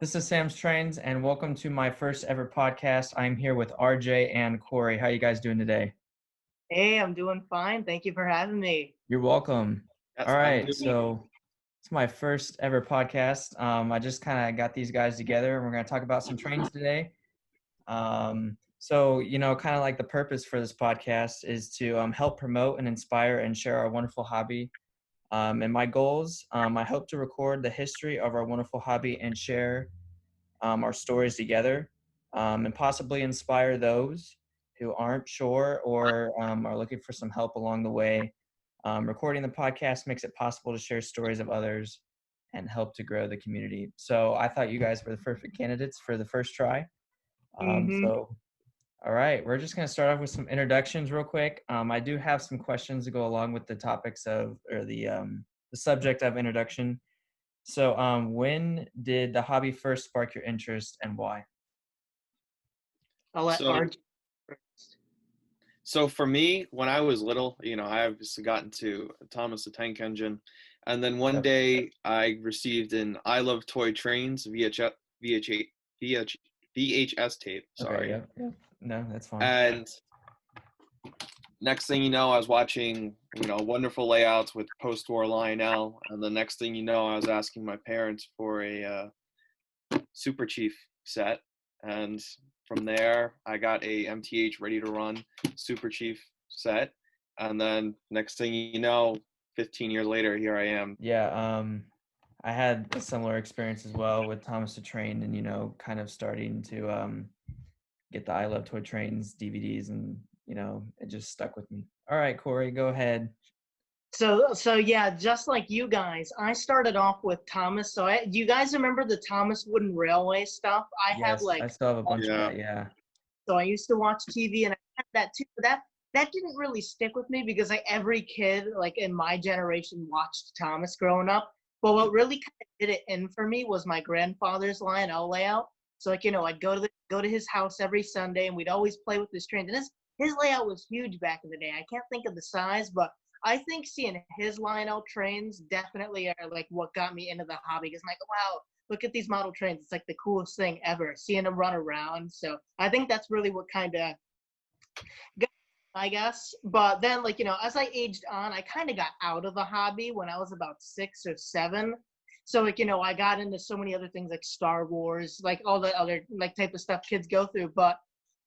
This is Sam's Trains, and welcome to my first ever podcast. I'm here with RJ and Corey. How you guys doing today? Hey, I'm doing fine. Thank you for having me. You're welcome. All Yes, I'm right, doing. so it's my first ever podcast. I just kind of got these guys together, and we're going to talk about some trains today. Kind of like the purpose for this podcast is to help promote and inspire and share our wonderful hobby. And my goals, I hope to record the history of our wonderful hobby and share our stories together, and possibly inspire those who aren't sure or are looking for some help along the way. Recording the podcast makes it possible to share stories of others and help to grow the community. So I thought you guys were the perfect candidates for the first try. Um, hmm so, all right, we're just going to start off with some introductions real quick. I do have some questions to go along with the topics or the subject of introduction. So, when did the hobby first spark your interest and why? I'll let So, RJ first. so for me, when I was little, I obviously got into Thomas the Tank Engine, and then one Yep. day I received an I Love Toy Trains VHS tape. Okay. Sorry, Yep. No, that's fine. and next thing you know, I was watching, wonderful layouts with post-war Lionel, and the next thing you know, I was asking my parents for a Super Chief set, and from there I got a MTH Ready to Run Super Chief set, and then next thing you know, 15 years later, here I am. Yeah. I had a similar experience as well with Thomas the Train, and kind of starting to get the I Love Toy Trains DVDs, and it just stuck with me. All right, Corey, go ahead. So yeah, just like you guys, I started off with Thomas. Do you guys remember the Thomas Wooden Railway stuff? I had Yes, I still have a bunch of Yeah. that. Yeah. so I used to watch TV and I had that too. But that didn't really stick with me because every kid like in my generation watched Thomas growing up. But what really kind of did it in for me was my grandfather's Lionel layout. So I'd go to his house every Sunday and we'd always play with his trains. And his layout was huge back in the day. I can't think of the size, but I think seeing his Lionel trains definitely are like what got me into the hobby. Because I'm like, wow, look at these model trains. It's like the coolest thing ever, seeing them run around. So I think that's really what kind of got, I guess. But then, as I aged on, I kind of got out of the hobby when I was about 6 or 7. So, I got into so many other things like Star Wars, like all the other like type of stuff kids go through. But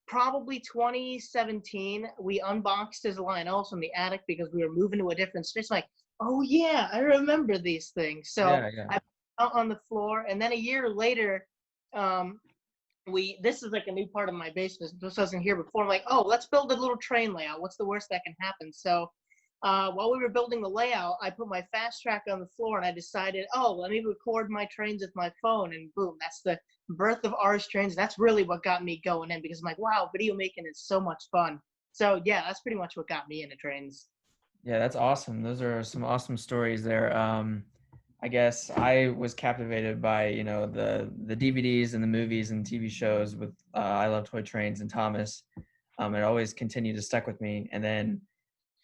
probably 2017, we unboxed his Lionels from the attic because we were moving to a different space. Like, oh yeah, I remember these things. So Yeah. Yeah. I put it out on the floor, and then a year later, um, this is like a new part of my basement. This wasn't here before. I'm like, oh, let's build a little train layout. What's the worst that can happen? So while we were building the layout, I put my fast track on the floor and I decided, oh, let me record my trains with my phone. And boom, that's the birth of RJ.Trains. That's really what got me going in because I'm like, wow, video making is so much fun. So yeah, that's pretty much what got me into trains. Yeah, that's awesome. Those are some awesome stories there. I guess I was captivated by the DVDs and the movies and TV shows with I Love Toy Trains and Thomas. It always continued to stuck with me, and then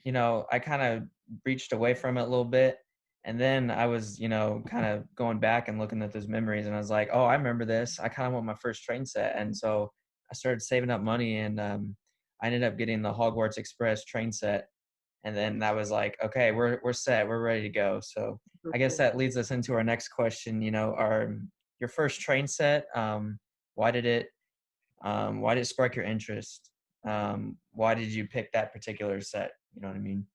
I kind of reached away from it a little bit, and then I was kind of going back and looking at those memories, and I was like, oh, I remember this. I kind of want my first train set, and so I started saving up money, and I ended up getting the Hogwarts Express train set. And then that was like, okay, we're set, we're ready to go. So I guess that leads us into our next question. Your first train set. Why did it spark your interest? Why did you pick that particular set? You know what I mean?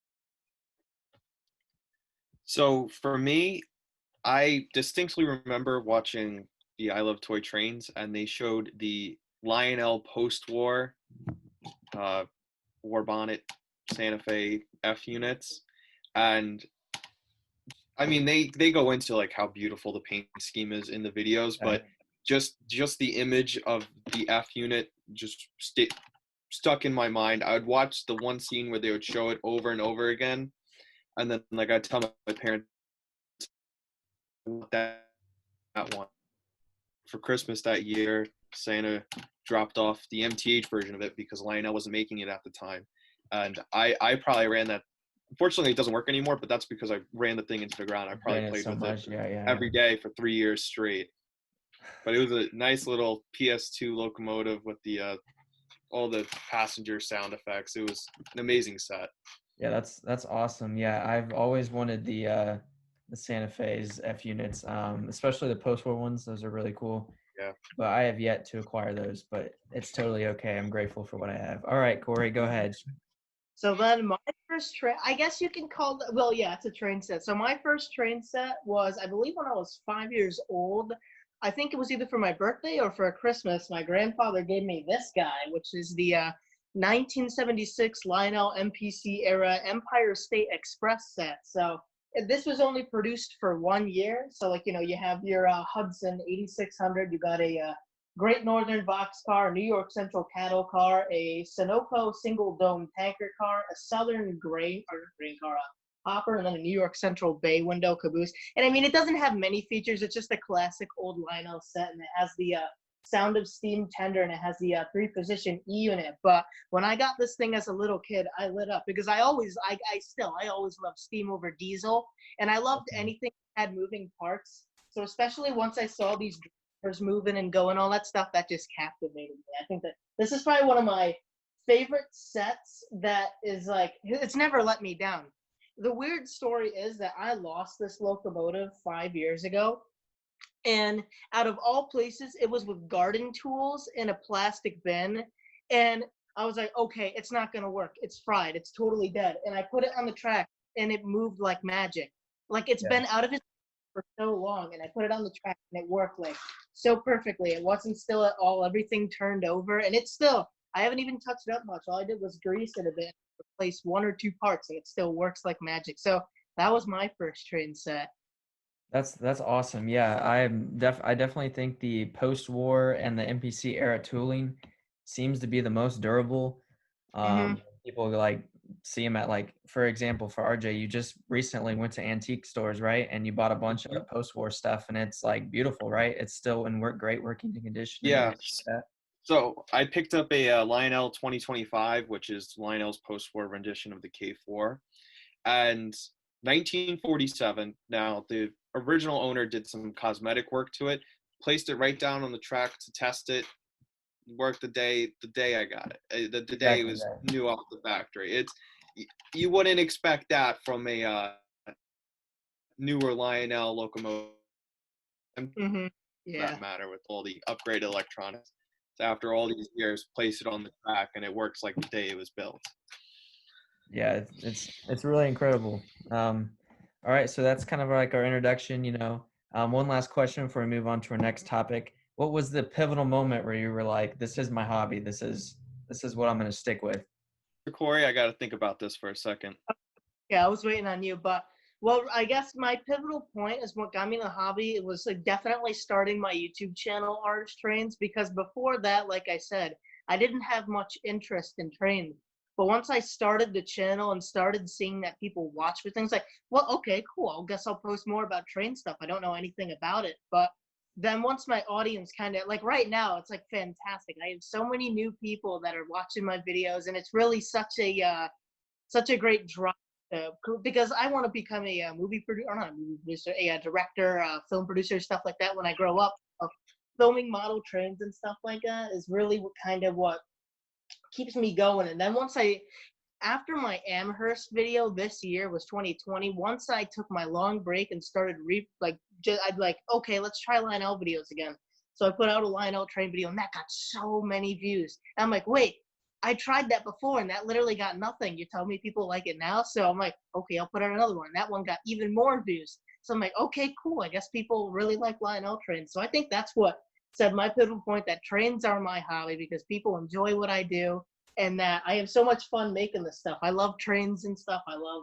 So for me, I distinctly remember watching the I Love Toy Trains, and they showed the Lionel post-war uh, war bonnet Santa Fe F units, and I mean they go into like how beautiful the paint scheme is in the videos, Right. but just the image of the F unit just stuck in my mind. I would watch the one scene where they would show it over and over again, and then like I'd tell my parents that one for Christmas that year. Santa dropped off the MTH version of it because Lionel wasn't making it at the time, and I probably ran that. Unfortunately, it doesn't work anymore, but that's because I ran the thing into the ground. I probably Ran it played so with it much. Yeah, yeah, yeah. every day for 3 years straight. But it was a nice little PS2 locomotive with the all the passenger sound effects. It was an amazing set. Yeah, that's awesome. Yeah, I've always wanted the Santa Fe's F units, especially the post-war ones. Those are really cool. Yeah. But I have yet to acquire those, but it's totally okay. I'm grateful for what I have. All right, Corey, go ahead. So then my first train, I guess you can call it, well, yeah, it's a train set. So my first train set was, I believe, when I was 5 years old. I think it was either for my birthday or for Christmas. My grandfather gave me this guy, which is the 1976 Lionel MPC era Empire State Express set. So this was only produced for 1 year. So, like, you have your Hudson 8600, you got a Great Northern Boxcar, a New York Central cattle car, a Sunoco single dome tanker car, a Southern grain car, hopper, and then a New York Central bay window caboose. And I mean, it doesn't have many features. It's just a classic old Lionel set, and it has the sound of steam tender, and it has the 3-position E unit. But when I got this thing as a little kid, I lit up because I always loved steam over diesel, and I loved anything that had moving parts. So especially once I saw these moving and going, all that stuff, that just captivated me. I think that this is probably one of my favorite sets that is like, it's never let me down. The weird story is that I lost this locomotive 5 years ago, and out of all places, it was with garden tools in a plastic bin, and I was like, okay, it's not gonna work. It's fried. It's totally dead. And I put it on the track, and it moved like magic. Like it's Yeah. been out of its for so long, and I put it on the track, and it worked like so perfectly. It wasn't still at all. Everything turned over, and it's still. I haven't even touched it up much. All I did was grease it a bit, replace 1 or 2 parts, and it still works like magic. So that was my first train set. That's awesome. Yeah, I definitely think the post-war and the MPC era tooling seems to be the most durable. Mm-hmm. People like see them at, like, for example, for RJ, you just recently went to antique stores, right? And you bought a bunch of post-war stuff, and it's like beautiful, right? It's still in great working condition and Yeah. everything like that. So I picked up a Lionel 2025, which is Lionel's post-war rendition of the K4, and 1947. Now the original owner did some cosmetic work to it, placed it right down on the track to test it. Worked the day I got it. The day it Exactly was that. new off the factory. You wouldn't expect that from a newer Lionel locomotive, for Mm-hmm. Yeah. that matter, with all the upgraded electronics. So after all these years, place it on the track and it works like the day it was built. Yeah, it's really incredible. All right, so that's kind of like our introduction. One last question before we move on to our next topic. What was the pivotal moment where you were like, "This is my hobby. This is what I'm going to stick with"? Corey, I got to think about this for a second. Yeah, I was waiting on you, but well, I guess my pivotal point is what got me in the hobby. It was like definitely starting my YouTube channel, RJ.Trains, because before that, like I said, I didn't have much interest in trains. But once I started the channel and started seeing that people watch for things, like, well, okay, cool. I guess I'll post more about train stuff. I don't know anything about it, but then once my audience kind of like right now, it's like fantastic. I have so many new people that are watching my videos, and it's really such a great drive because I want to become a movie producer, or not a movie producer, a director, film producer, stuff like that when I grow up. Filming model trains and stuff like that is really what keeps me going. And then after my Amherst video this year was 2020, once I took my long break and started I'd like, okay, let's try Lionel videos again. So I put out a Lionel train video, and that got so many views. And I'm like, wait, I tried that before, and that literally got nothing. You tell me people like it now, so I'm like, okay, I'll put out another one. That one got even more views. So I'm like, okay, cool. I guess people really like Lionel trains. So I think that's what said my pivotal point, that trains are my hobby because people enjoy what I do, and that I have so much fun making this stuff. I love trains and stuff. I love,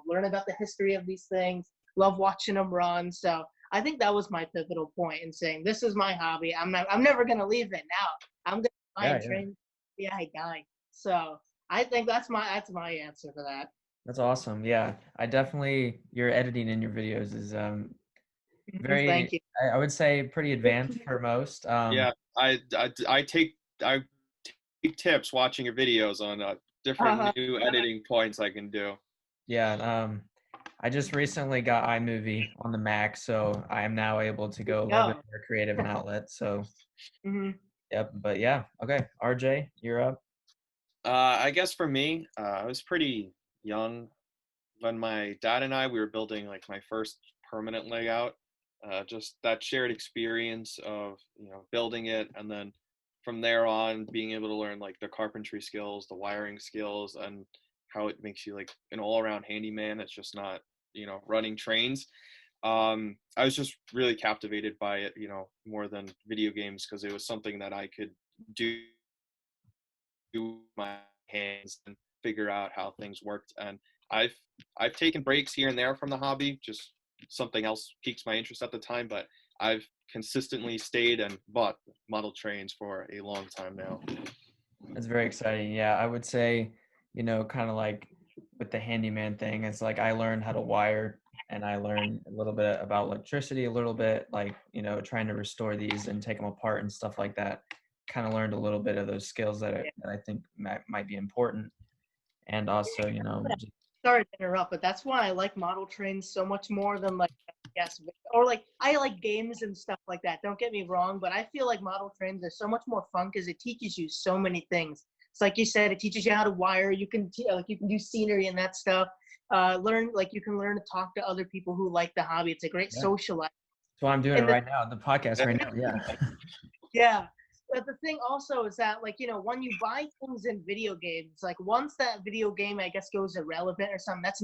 learning about the history of these things. Love watching them run. So I think that was my pivotal point in saying this is my hobby. I'm never gonna leave it now. I'm gonna buy Yeah, a yeah, train. Yeah, I die. So I think that's my answer for that. that's awesome. Yeah, I definitely your editing in your videos is very, Thank you. I would say, pretty advanced for most. Yeah, I take tips watching your videos on different Uh, new editing points I can do. Yeah, I just recently got iMovie on the Mac, so I am now able to go a little bit Go. more creative an outlet. So, Hmm. yep. But yeah, okay. RJ, you're up. I guess for me, I was pretty young when my dad and I we were building like my first permanent layout. Just that shared experience of building it, and then from there on being able to learn like the carpentry skills, the wiring skills, and how it makes you like an all-around handyman. It's just not running trains. I was just really captivated by it, more than video games because it was something that I could do my hands and figure out how things worked. And I've I've taken breaks here and there from the hobby, just something else piques my interest at the time. But I've consistently stayed and bought model trains for a long time now. That's very exciting. Yeah, I would say, kind of like with the handyman thing, it's like I learned how to wire and I learned a little bit about electricity, a little bit like, trying to restore these and take them apart and stuff like that. Kind of learned a little bit of those skills that I think might be important. And also, Sorry to interrupt, but that's why I like model trains so much more than like yes, or like I like games and stuff like that. Don't get me wrong, but I feel like model trains are so much more fun because it teaches you so many things. It's like you said, it teaches you how to wire. You can like you can do scenery and that stuff. Learn like you can learn to talk to other people who like the hobby. It's a great yeah, that's social life. why I'm doing it And the right now, the podcast right now. Yeah. Yeah. But the thing also is that, like, when you buy things in video games, like once that video game, I guess, goes irrelevant or something, that's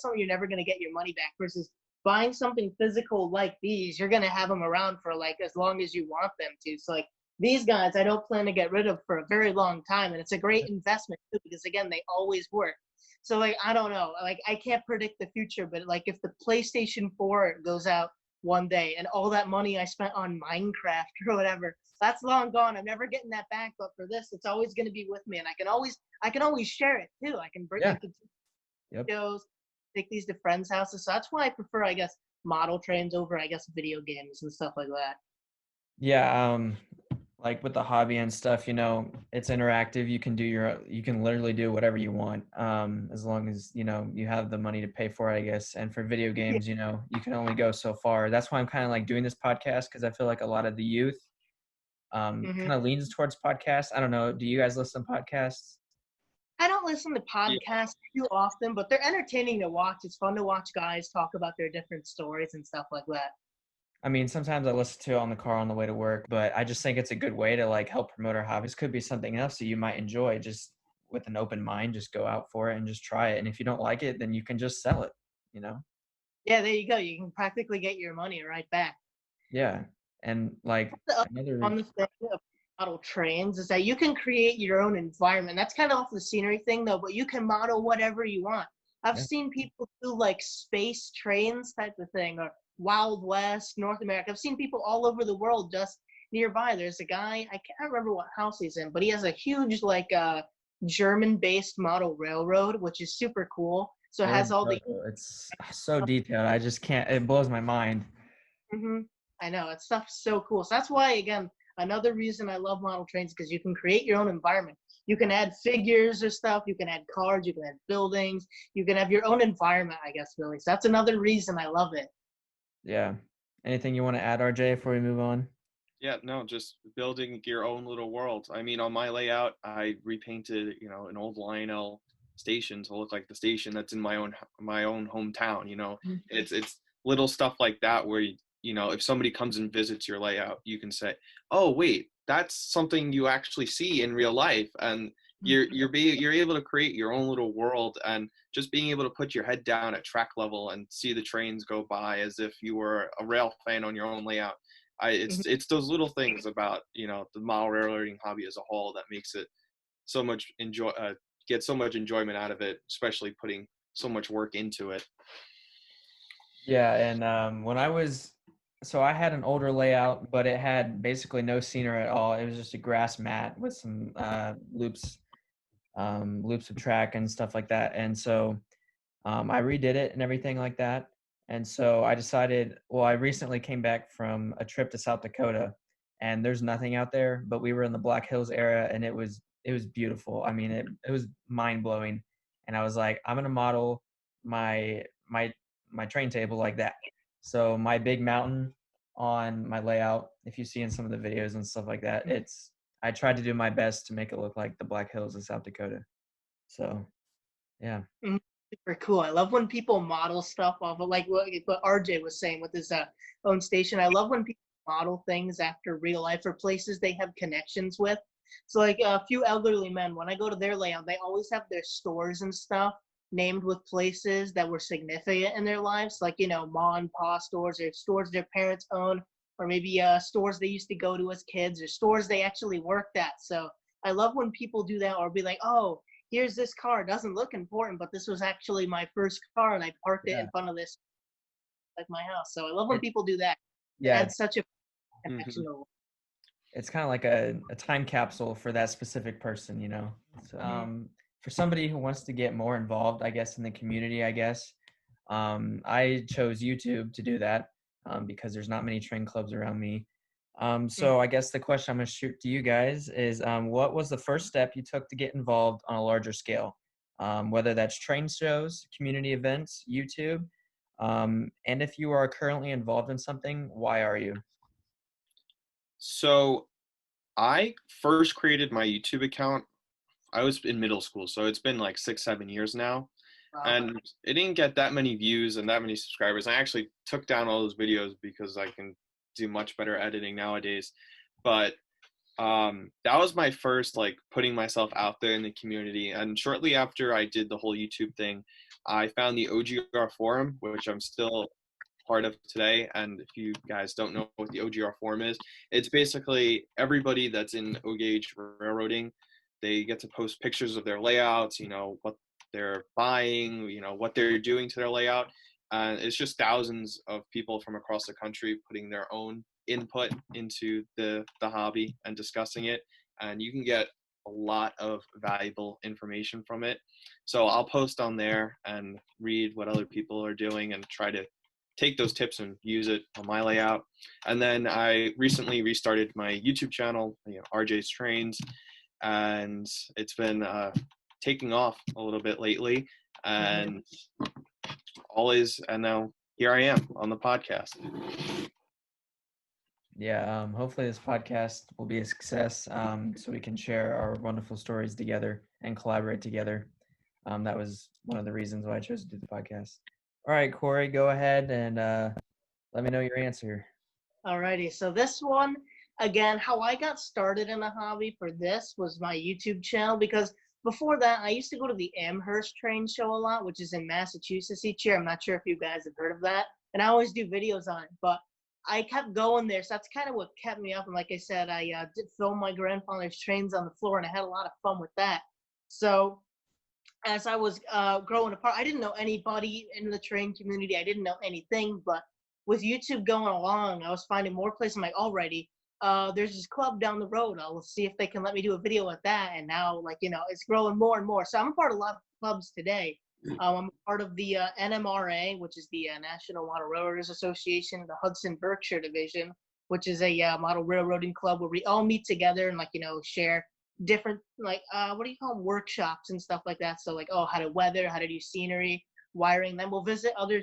something you're never going to get your money back. Versus buying something physical like these, you're going to have them around for like as long as you want them to. So, like, these guys, I don't plan to get rid of for a very long time. And it's a great investment too, because again, they always work. So, like, I don't know. Like, I can't predict the future, but like, if the PlayStation 4 goes out one day and all that money I spent on Minecraft or whatever, that's long gone. I'm never getting that back. But for this, it's always going to be with me, and I can always share it too. I can bring Yeah. it to Yep. shows, take these to friends' houses. So that's why I prefer, I guess, model trains over, I guess, video games and stuff like that. Yeah. Like with the hobby and stuff, it's interactive. You can literally do whatever you want, as long as, you have the money to pay for it, I guess. And for video Yeah. games, you can only go so far. That's why I'm kind of like doing this podcast because I feel like a lot of the youth Hmm. kind of leans towards podcasts. I don't know. Do you guys listen to podcasts? I don't listen to Yeah, podcasts too often, but they're entertaining to watch. It's fun to watch guys talk about their different stories and stuff like that. I mean, sometimes I listen to it on the car on the way to work, but I just think it's a good way to like help promote our hobbies. Could be something else that you might enjoy. Just with an open mind, just go out for it and just try it. And if you don't like it, then you can just sell it, you know? Yeah, there you go. You can practically get your money right back. Yeah. And like The other another, fun thing of model trains is that you can create your own environment. That's kind of off the scenery thing though, but you can model whatever you want. I've yeah, seen people do like space trains type of thing or Wild West, North America. I've seen people all over the world just nearby. There's a guy, I can't remember what house he's in, but he has a huge like German-based model railroad, which is super cool. So it where has in all the Kyoto, it's so detailed. I just can't, it blows my mind. hmm I know it's stuff's so cool. So that's why, again, another reason I love model trains because you can create your own environment. You can add figures or stuff. You can add cards. You can add buildings. You can have your own environment, I guess, really. So that's another reason I love it. Yeah. Anything you want to add, RJ, before we move on? yeah, no, just building your own little world. I mean, on my layout, I repainted, an old Lionel station to look like the station that's in my own hometown. It's little stuff like that where if somebody comes and visits your layout, you can say, "Oh, wait, that's something you actually see in real life," and you're able to create your own little world, and just being able to put your head down at track level and see the trains go by as if you were a rail fan on your own layout. Mhm. It's those little things about the model railroading hobby as a whole that makes it so much get so much enjoyment out of it, especially putting so much work into it. Yeah, and when so I had an older layout, but it had basically no scenery at all. It was just a grass mat with some loops of track and stuff like that. And so I redid it and everything like that. And so I decided, well, I recently came back from a trip to South Dakota, and there's nothing out there, but we were in the Black Hills area, and it was beautiful. I mean, it was mind blowing. And I was like, I'm gonna model my my train table like that. So my big mountain on my layout, if you see in some of the videos and stuff like that, I tried to do my best to make it look like the Black Hills of South Dakota. So yeah. Mhm. Super cool. I love when people model stuff off of like what RJ was saying with his own station. I love when people model things after real life or places they have connections with. So like a few elderly men, when I go to their layout, they always have their stores and stuff named with places that were significant in their lives, like ma and pa stores or stores their parents own, or maybe stores they used to go to as kids or stores they actually worked at. So I love when people do that or be like, oh, here's this car. It doesn't look important, but this was actually my first car, and I parked it Yeah. in front of this, like my house. So I love when It, people do that. It yeah, adds such a Mhm. connection. it's kind of like a time capsule for that specific person, So, for somebody who wants to get more involved, I guess, in the community, I guess, I chose YouTube to do that because there's not many train clubs around me. So I guess the question I'm going to shoot to you guys is, what was the first step you took to get involved on a larger scale? Whether that's train shows, community events, YouTube, and if you are currently involved in something, why are you? So I first created my YouTube account. I was in middle school, so it's been like 6, 7 years now. Wow. And it didn't get that many views and that many subscribers. I actually took down all those videos because I can do much better editing nowadays. But that was my first like putting myself out there in the community. And shortly after I did the whole YouTube thing, I found the OGR forum, which I'm still part of today. And if you guys don't know what the OGR forum is, it's basically everybody that's in O-Gauge railroading. They get to post pictures of their layouts, what they're buying, what they're doing to their layout. And it's just thousands of people from across the country putting their own input into the hobby and discussing it. And you can get a lot of valuable information from it. So I'll post on there and read what other people are doing and try to take those tips and use it on my layout. And then I recently restarted my YouTube channel, RJ.Trains, and it's been taking off a little bit lately. And now here I am on the podcast. Yeah, hopefully this podcast will be a success, so we can share our wonderful stories together and collaborate together. That was one of the reasons why I chose to do the podcast. All right, Corey, go ahead and let me know your answer. Alrighty, so this one, again, how I got started in a hobby for this was my YouTube channel, because before that, I used to go to the Amherst train show a lot, which is in Massachusetts each year. I'm not sure if you guys have heard of that. And I always do videos on it, but I kept going there, so that's kind of what kept me up. And like I said, I did film my grandfather's trains on the floor, and I had a lot of fun with that. So as I was growing apart, I didn't know anybody in the train community. I didn't know anything, but with YouTube going along, I was finding more places. I'm like, alrighty, there's this club down the road. I'll see if they can let me do a video at that. And now, it's growing more and more. So I'm a part of a lot of clubs today. I'm a part of the NMRA, which is the National Model Railroaders Association, the Hudson Berkshire Division, which is a model railroading club where we all meet together and share different what do you call them, workshops and stuff like that. So like, oh, how to weather, how to do scenery, wiring. Then we'll visit other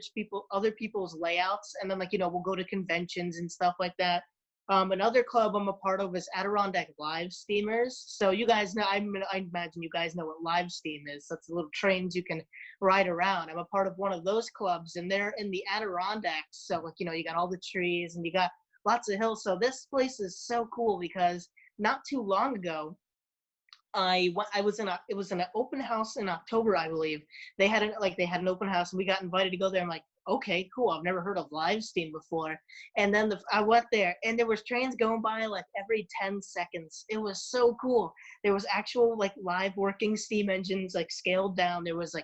people's layouts, and then we'll go to conventions and stuff like that. Another club I'm a part of is Adirondack Live Steamers. So you guys know, I imagine you guys know what live steam is. That's the little trains you can ride around. I'm a part of one of those clubs, and they're in the Adirondacks. So you got all the trees and you got lots of hills. So this place is so cool because not too long ago, it was in an open house in October, I believe. They had an open house, and we got invited to go there. I'm like, okay, cool. I've never heard of live steam before. And then I went there, and there was trains going by like every 10 seconds. It was so cool. There was actual live working steam engines scaled down. There was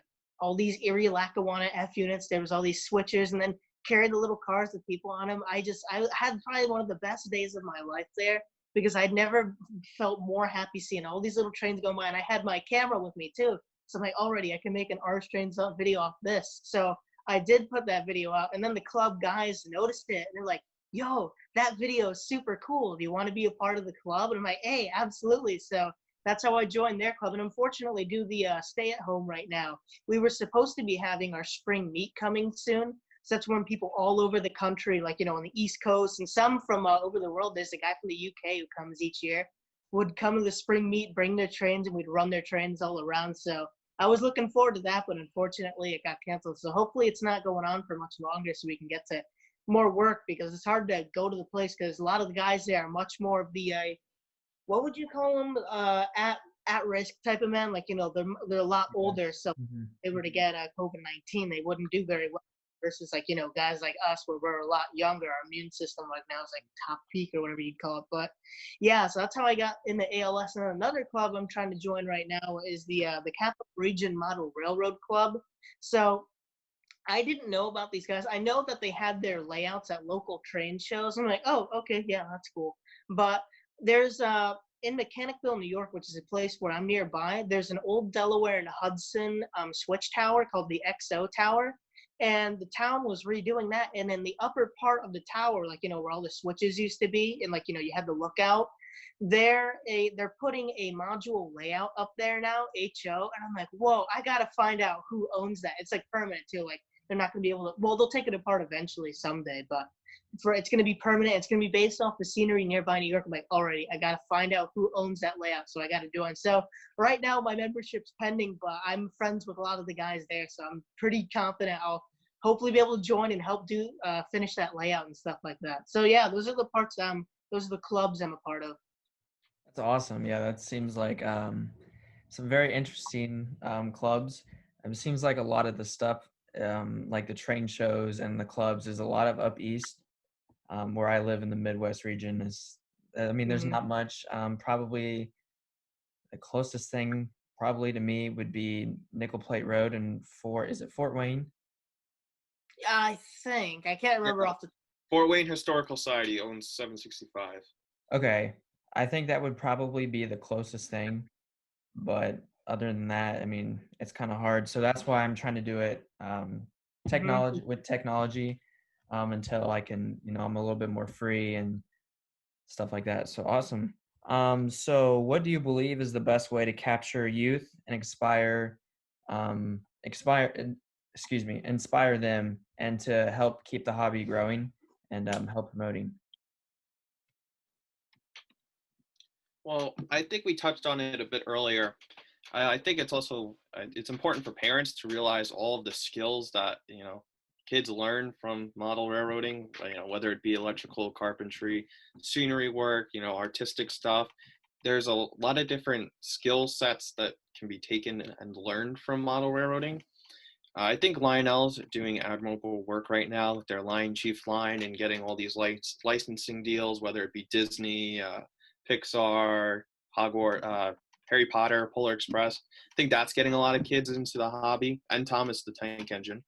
all these Erie Lackawanna F units. There was all these switchers, and then carried the little cars with people on them. I had probably one of the best days of my life there, because I'd never felt more happy seeing all these little trains going by, and I had my camera with me too. So I'm like, already I can make an RJ.Trains video off this. So I did put that video out, and then the club guys noticed it, and they're like, yo, that video is super cool. Do you want to be a part of the club? And I'm like, hey, absolutely. So that's how I joined their club, and unfortunately, due to the stay at home right now, we were supposed to be having our spring meet coming soon, So that's when people all over the country, like, on the East Coast and some from over the world, there's a guy from the UK who comes each year, would come to the spring meet, bring their trains, and we'd run their trains all around. So I was looking forward to that, but unfortunately it got canceled. So hopefully it's not going on for much longer so we can get to more work, because it's hard to go to the place because a lot of the guys there are much more of the what would you call them, at risk type of men, like, they're a lot Okay. older, so if Mhm. they were to get COVID-19, they wouldn't do very well, versus, like, guys like us where we're a lot younger, our immune system right now is like top peak or whatever you'd call it. But yeah, so that's how I got in the ALS. And another club I'm trying to join right now is the Capital Region Model Railroad Club. So I didn't know about these guys. I know that they had their layouts at local train shows. I'm like, oh, okay, yeah, that's cool. But there's in Mechanicville, New York, which is a place where I'm nearby, there's an old Delaware and Hudson switch tower called the XO Tower. And the town was redoing that. And in the upper part of the tower, like, where all the switches used to be, and like, you had the lookout, they're putting a module layout up there now, HO. And I'm like, whoa, I gotta find out who owns that. It's like permanent too. Like, they're not going to be able to, well, they'll take it apart eventually someday, but it's going to be permanent. It's going to be based off the scenery nearby New York. I'm like, already, I got to find out who owns that layout, so I got to join. So right now my membership's pending, but I'm friends with a lot of the guys there, so I'm pretty confident I'll hopefully be able to join and help finish that layout and stuff like that. So yeah, those are the clubs I'm a part of. That's awesome. Yeah, that seems like some very interesting clubs. It seems like a lot of the stuff, like the train shows and the clubs, is a lot of up east, where I live in the Midwest region. I mean, there's Mhm. not much. Probably the closest thing, probably to me, would be Nickel Plate Road and is it Fort Wayne? I think I can't remember Yeah. off the. Fort Wayne Historical Society owns 765. Okay, I think that would probably be the closest thing. But other than that, I mean, it's kind of hard. So that's why I'm trying to do it Mhm. technology until I can, I'm a little bit more free and stuff like that. So awesome. So what do you believe is the best way to capture youth and um, expire, inspire them and to help keep the hobby growing and help promoting? Well, I think we touched on it a bit earlier. I think it's also it's important for parents to realize all of the skills that kids learn from model railroading. Whether it be electrical, carpentry, scenery work, artistic stuff. There's a lot of different skill sets that can be taken and learned from model railroading. I think Lionel's doing admirable work right now with their Lion Chief line and getting all these licensing deals, whether it be Disney, Pixar, Hogwarts, Harry Potter, Polar Express. I think that's getting a lot of kids into the hobby, and Thomas the Tank Engine.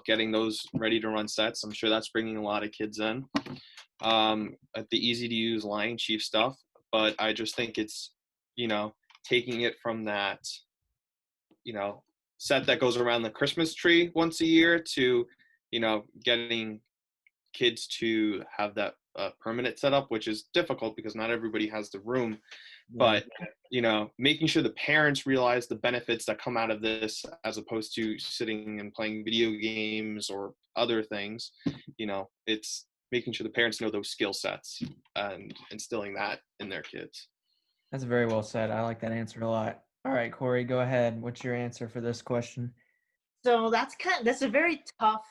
Getting those ready to run sets. I'm sure that's bringing a lot of kids in. At the easy to use Lion Chief stuff, but I just think it's taking it from that you know set that goes around the Christmas tree once a year to getting kids to have that permanent setup, which is difficult because not everybody has the room. Yeah. But making sure the parents realize the benefits that come out of this, as opposed to sitting and playing video games or other things. It's making sure the parents know those skill sets and instilling that in their kids. That's very well said. I like that answer a lot. All right, Corey, go ahead. What's your answer for this question? So that's a very tough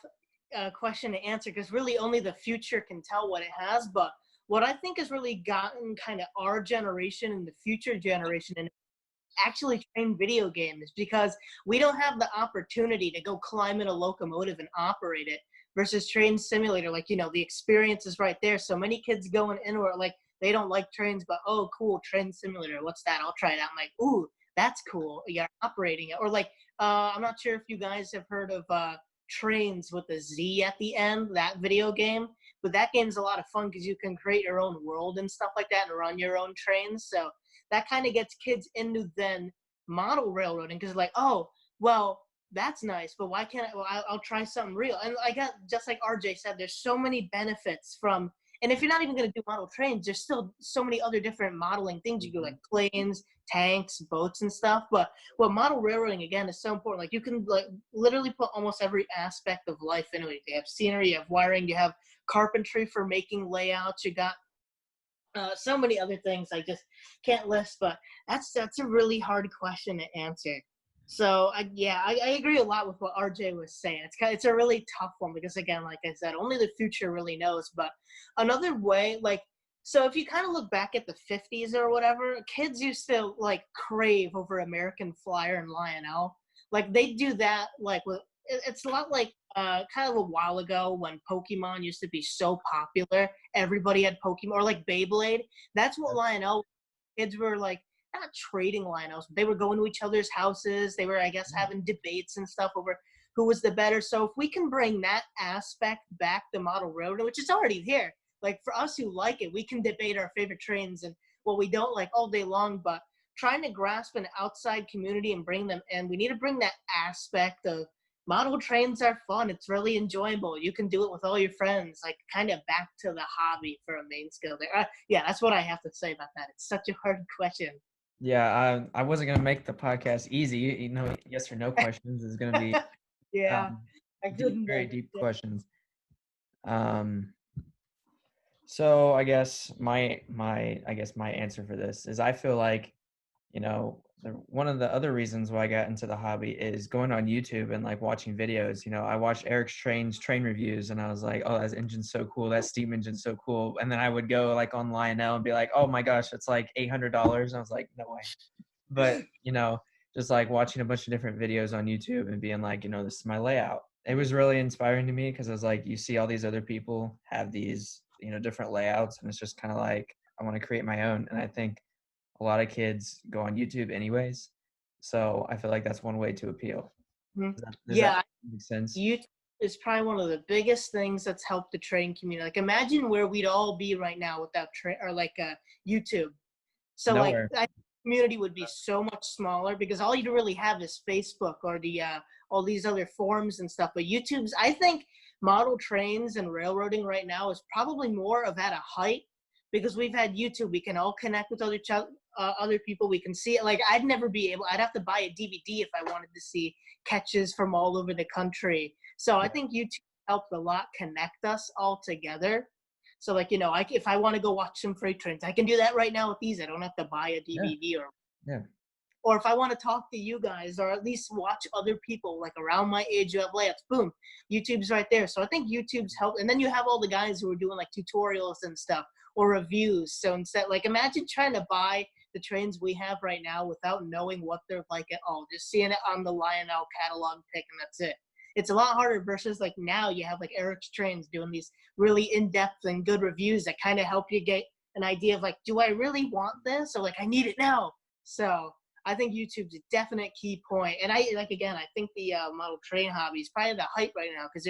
question to answer, because really only the future can tell what it has. But what I think has really gotten kind of our generation and the future generation and actually train video games, because we don't have the opportunity to go climb in a locomotive and operate it, versus train simulator. Like, the experience is right there. So many kids going in where like they don't like trains, but oh cool, train simulator, what's that? I'll try it out. I'm like, ooh, that's cool. You're operating it. Or like I'm not sure if you guys have heard of Trains with a Z at the end, that video game. But that game's a lot of fun because you can create your own world and stuff like that and run your own trains. So that kind of gets kids into then model railroading, because like, oh, well, that's nice, but why can't I? Well, I'll try something real. And I got, just like RJ said, there's so many benefits from And if you're not even going to do model trains, there's still so many other different modeling things you do, like planes, tanks, boats, and stuff. But what model railroading again is so important. Like you can like literally put almost every aspect of life into it. You have scenery, you have wiring, you have carpentry for making layouts. You got so many other things I just can't list, but that's a really hard question to answer. So I agree a lot with what RJ was saying. It's a really tough one because again, like I said, only the future really knows. But another way, like so, if you kind of look back at the '50s or whatever, kids used to like crave over American Flyer and Lionel. Like they do that like with it's a lot like kind of a while ago when Pokemon used to be so popular. Everybody had Pokemon or like Beyblade. That's what Lionel kids were like not trading Lionels, but they were going to each other's houses. They were, I guess, having debates and stuff over who was the better. So if we can bring that aspect back to model railroad, which is already here, like for us who like it, we can debate our favorite trains and what we don't like all day long, but trying to grasp an outside community and bring them in, we need to bring that aspect of model trains are fun. It's really enjoyable. You can do it with all your friends, like kind of back to the hobby for a main skill there. Yeah, that's what I have to say about that. It's such a hard question. Yeah, I wasn't gonna make the podcast easy. You know, yes or no questions is gonna be Yeah, um, I deep, couldn't. very deep questions. So I guess my answer for this is I feel like, you know, one of the other reasons why I got into the hobby is going on YouTube and like watching videos. You know, I watched R.J.Trains train reviews and I was like, oh, that engine's so cool. That steam engine's so cool. And then I would go like on Lionel and be like, oh my gosh, it's like $800. And I was like, no way. But, you know, just like watching a bunch of different videos on YouTube and being like, you know, this is my layout. It was really inspiring to me because I was like, you see all these other people have these, you know, different layouts and it's just kind of like, I want to create my own. And I think a lot of kids go on YouTube anyways. So I feel like that's one way to appeal. Mhm. Does that Yeah, make sense? YouTube is probably one of the biggest things that's helped the train community. Like, imagine where we'd all be right now without train or like YouTube. So like Nowhere. that community would be so much smaller because all you really have is Facebook or the all these other forums and stuff. But YouTube's I think model trains and railroading right now is probably more of at a height because we've had YouTube. We can all connect with other people. We can see it. Like I'd never be able. I'd have to buy a DVD if I wanted to see catches from all over the country. So I think YouTube helped a lot connect us all together. So like, you know, if I want to go watch some freight trains, I can do that right now with these. I don't have to buy a Yeah. DVD Yeah. or if I want to talk to you guys or at least watch other people like around my age who have layouts, boom, YouTube's right there. So I think YouTube's helped. And then you have all the guys who are doing like tutorials and stuff or reviews. So instead, like imagine trying to buy the trains we have right now without knowing what they're like at all, just seeing it on the Lionel catalog pick and that's it. It's a lot harder versus like now you have like R.J.Trains doing these really in-depth and good reviews that kind of help you get an idea of like, do I really want this? Or like, I need it now. So I think YouTube's a definite key point. And I like again, I think the model train hobby is probably the hype right now because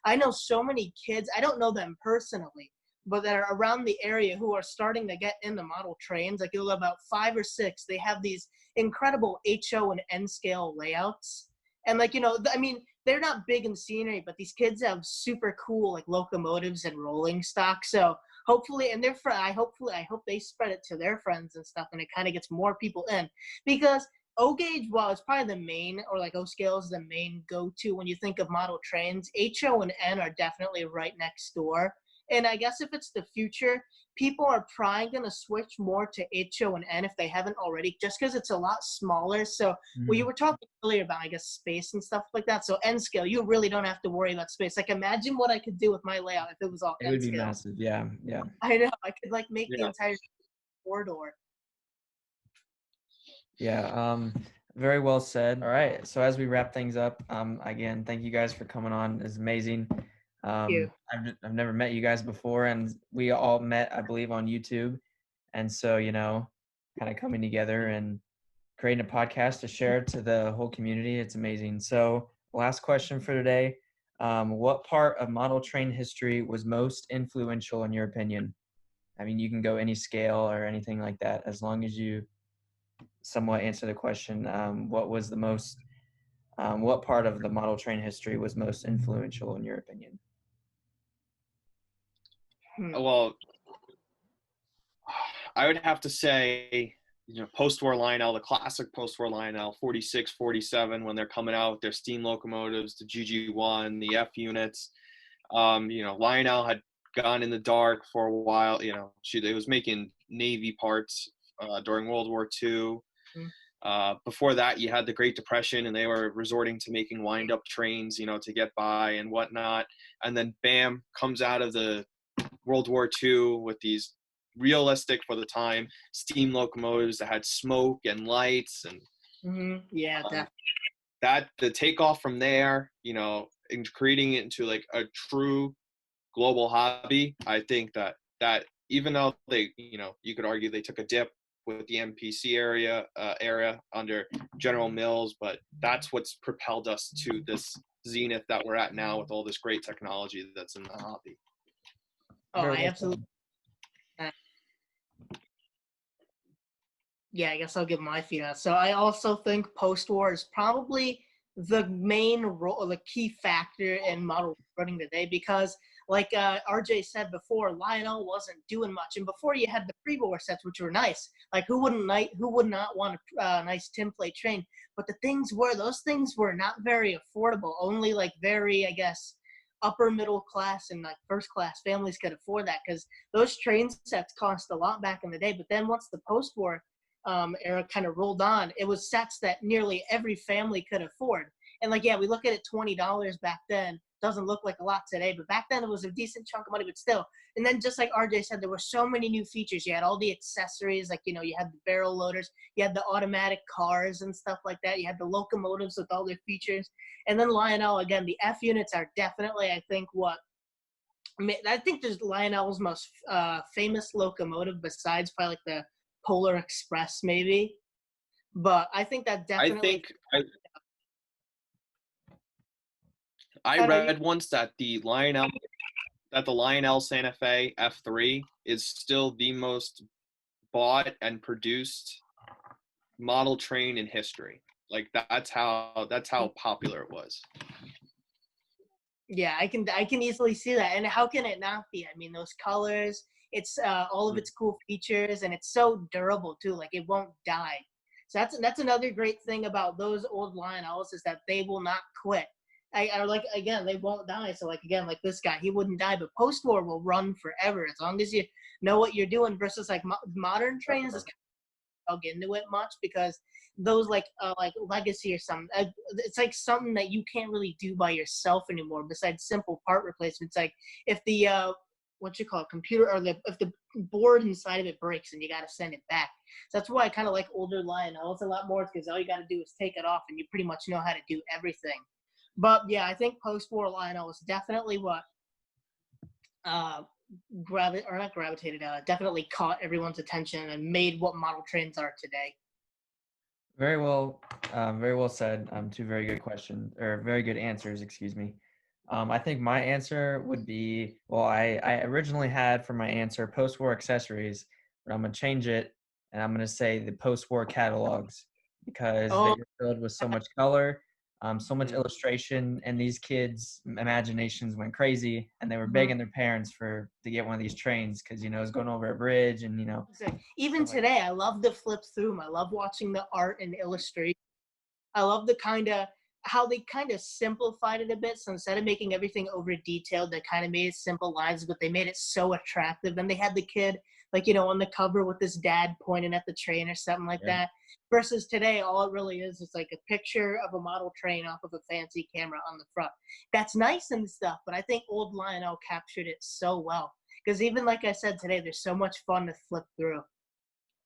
I know so many kids. I don't know them personally, but that are around the area who are starting to get into model trains. Like you'll about 5 or 6. They have these incredible HO and N scale layouts, and like you know, I mean, they're not big in scenery, but these kids have super cool like locomotives and rolling stock. So hopefully, and I hope they spread it to their friends and stuff, and it kind of gets more people in because O gauge, well, it's probably the main, or like O scale is the main go-to when you think of model trains. HO and N are definitely right next door. And I guess if it's the future, people are probably going to switch more to HO and N if they haven't already, just because it's a lot smaller. So, well, you Mhm. were talking earlier about, I guess, space and stuff like that. So, N scale, you really don't have to worry about space. Like, imagine what I could do with my layout if it was all It N would be scale. massive. Yeah. Yeah. I know. I could, like, make the Yeah. entire corridor. Yeah. Very well said. All right. So as we wrap things up, again, thank you guys for coming on. It's amazing. Thank you. I've never met you guys before, and we all met, I believe, on YouTube. And so, you know, kind of coming together and creating a podcast to share to the whole community. It's amazing. So, last question for today. What part of model train history was most influential in your opinion? I mean, you can go any scale or anything like that, as long as you somewhat answer the question. What part of the model train history was most influential in your opinion? Well, I would have to say, post-war Lionel, the classic post-war Lionel, 46, 47, when they're coming out with their steam locomotives, the GG1, the F units. Lionel had gone in the dark for a while. It was making Navy parts during World War II. Before that, you had the Great Depression, and they were resorting to making wind-up trains, to get by and whatnot. And then, bam, comes out of the World War II with these realistic, for the time, steam locomotives that had smoke and lights, and Yeah, definitely. that the takeoff from there, and creating it into like a true global hobby. I think that even though they, you could argue they took a dip with the MPC era under General Mills, but that's what's propelled us to this zenith that we're at now with all this great technology that's in the hobby. Oh, Very I well absolutely. Yeah, I guess I'll give my feedback. So I also think post-war is probably the main role, the key factor in model running today, because like RJ said before, Lionel wasn't doing much, and before you had the pre-war sets, which were nice. Like who would not want a nice tinplate train? But those things were not very affordable. Only like very, I guess, upper middle class and like first class families could afford that, because those train sets cost a lot back in the day. But then once the post-war era kind of rolled on, it was sets that nearly every family could afford. And like, yeah, we look at it, $20 back then doesn't look like a lot today, but back then it was a decent chunk of money, but still. And then just like RJ said, there were so many new features. You had all the accessories, like, you had the barrel loaders, you had the automatic cars and stuff like that. You had the locomotives with all their features. And then Lionel, again, the F units are definitely, I think there's Lionel's most famous locomotive, besides probably like the Polar Express, maybe. But I think that definitely. I read once that the Lionel Santa Fe F3 is still the most bought and produced model train in history. Like that's how popular it was. Yeah, I can easily see that. And how can it not be? I mean, those colors, it's all of its cool features, and it's so durable too. Like it won't die. So that's another great thing about those old Lionels, is that they will not quit. I like, again, they won't die. So like, again, like this guy, he wouldn't die, but post-war will run forever as long as you know what you're doing. Versus like modern trains is dug into it much, because those like legacy or something, it's like something that you can't really do by yourself anymore, besides simple part replacements. Like if the what you call it, computer, or if the board inside of it breaks and you got to send it back. So that's why I kind of like older Lionels a lot more, because all you got to do is take it off and you pretty much know how to do everything. But yeah, I think post-war Lionel is definitely what definitely caught everyone's attention and made what model trains are today. Very well said. Two very good questions, or very good answers, excuse me. I think my answer would be, well, I originally had for my answer post-war accessories, but I'm gonna change it, and I'm gonna say the post-war catalogs, because they Oh, were filled with so much color, so much illustration, and these kids' imaginations went crazy, and they were begging their parents to get one of these trains, because it was going over a bridge, and even today, I love to flip through them. I love watching the art and illustration. I love how they kind of simplified it a bit. So instead of making everything over detailed, they kind of made it simple lines, but they made it so attractive. Then they had the kid, like, on the cover with his dad pointing at the train or something like that. Versus today, all it really is like a picture of a model train off of a fancy camera on the front. That's nice and stuff, but I think old Lionel captured it so well. Because even like I said today, there's so much fun to flip through.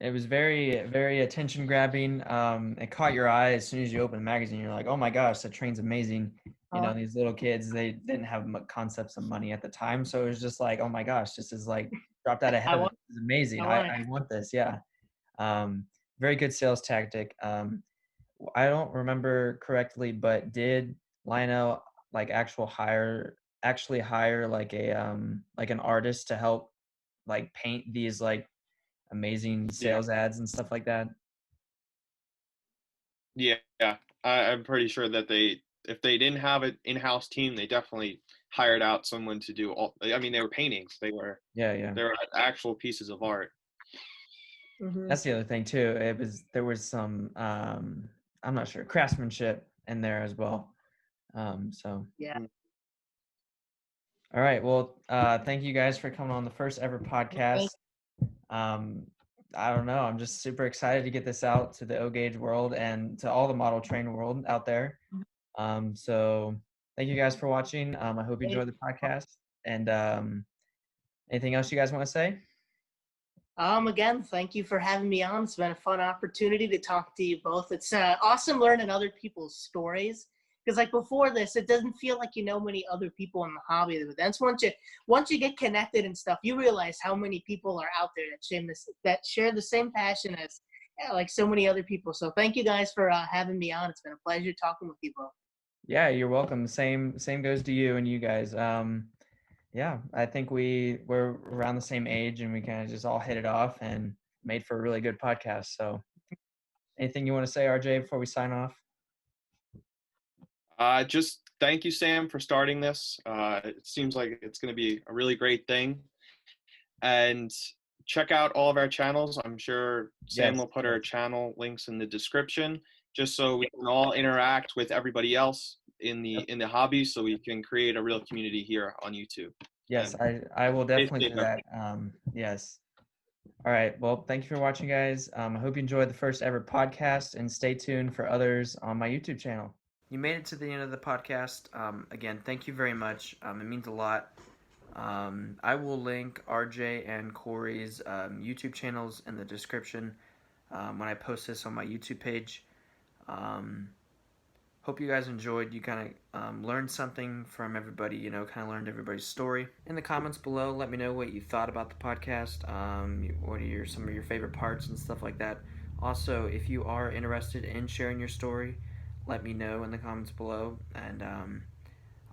It was very, very attention grabbing. It caught your eye as soon as you open the magazine. You're like, oh my gosh, that train's amazing. These little kids, they didn't have concepts of money at the time. So it was just like, oh my gosh, this is like dropped out of heaven. This is amazing. I want this. Yeah. Very good sales tactic. I don't remember correctly, but did Lionel like actually hire like like an artist to help like paint these like amazing sales ads and stuff like that? Yeah, I'm pretty sure that they if they didn't have an in-house team, they definitely hired out someone to do all. I mean, they were paintings. They were actual pieces of art. Mhm. That's the other thing too. There was some I'm not sure, craftsmanship in there as well. So Yeah. all right. Well, thank you guys for coming on the first ever podcast. Um, I don't know. I'm just super excited to get this out to the O Gauge world and to all the model train world out there. So thank you guys for watching. I hope you enjoyed the podcast. And anything else you guys want to say? Again, thank you for having me on. It's been a fun opportunity to talk to you both. It's awesome learning other people's stories. Because like before this, it doesn't feel like you know many other people in the hobby. But then once you get connected and stuff, you realize how many people are out there that share the same passion as like so many other people. So thank you guys for having me on. It's been a pleasure talking with you both. Yeah, you're welcome. Same goes to you and you guys. Yeah, I think we're around the same age and we kind of just all hit it off and made for a really good podcast. So anything you want to say, RJ, before we sign off? Just thank you, Sam, for starting this. It seems like it's going to be a really great thing. And check out all of our channels. I'm sure Sam will put our channel links in the description, just so we can all interact with everybody else in the hobby, so we can create a real community here on YouTube. Yes, I will definitely do that. Yes. All right. Well, thank you for watching, guys. I hope you enjoyed the first ever podcast, and stay tuned for others on my YouTube channel. You made it to the end of the podcast. Again, thank you very much. It means a lot. I will link RJ and Corey's YouTube channels in the description when I post this on my YouTube page. Hope you guys enjoyed. You kind of learned something from everybody, kind of learned everybody's story. In the comments below, let me know what you thought about the podcast. What are some of your favorite parts and stuff like that. Also, if you are interested in sharing your story, let me know in the comments below, and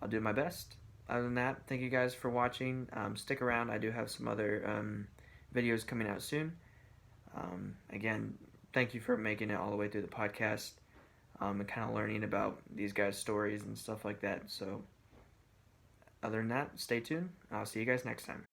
I'll do my best. Other than that, thank you guys for watching. Stick around. I do have some other videos coming out soon. Again, thank you for making it all the way through the podcast. And kind of learning about these guys' stories and stuff like that. So, other than that, stay tuned. I'll see you guys next time.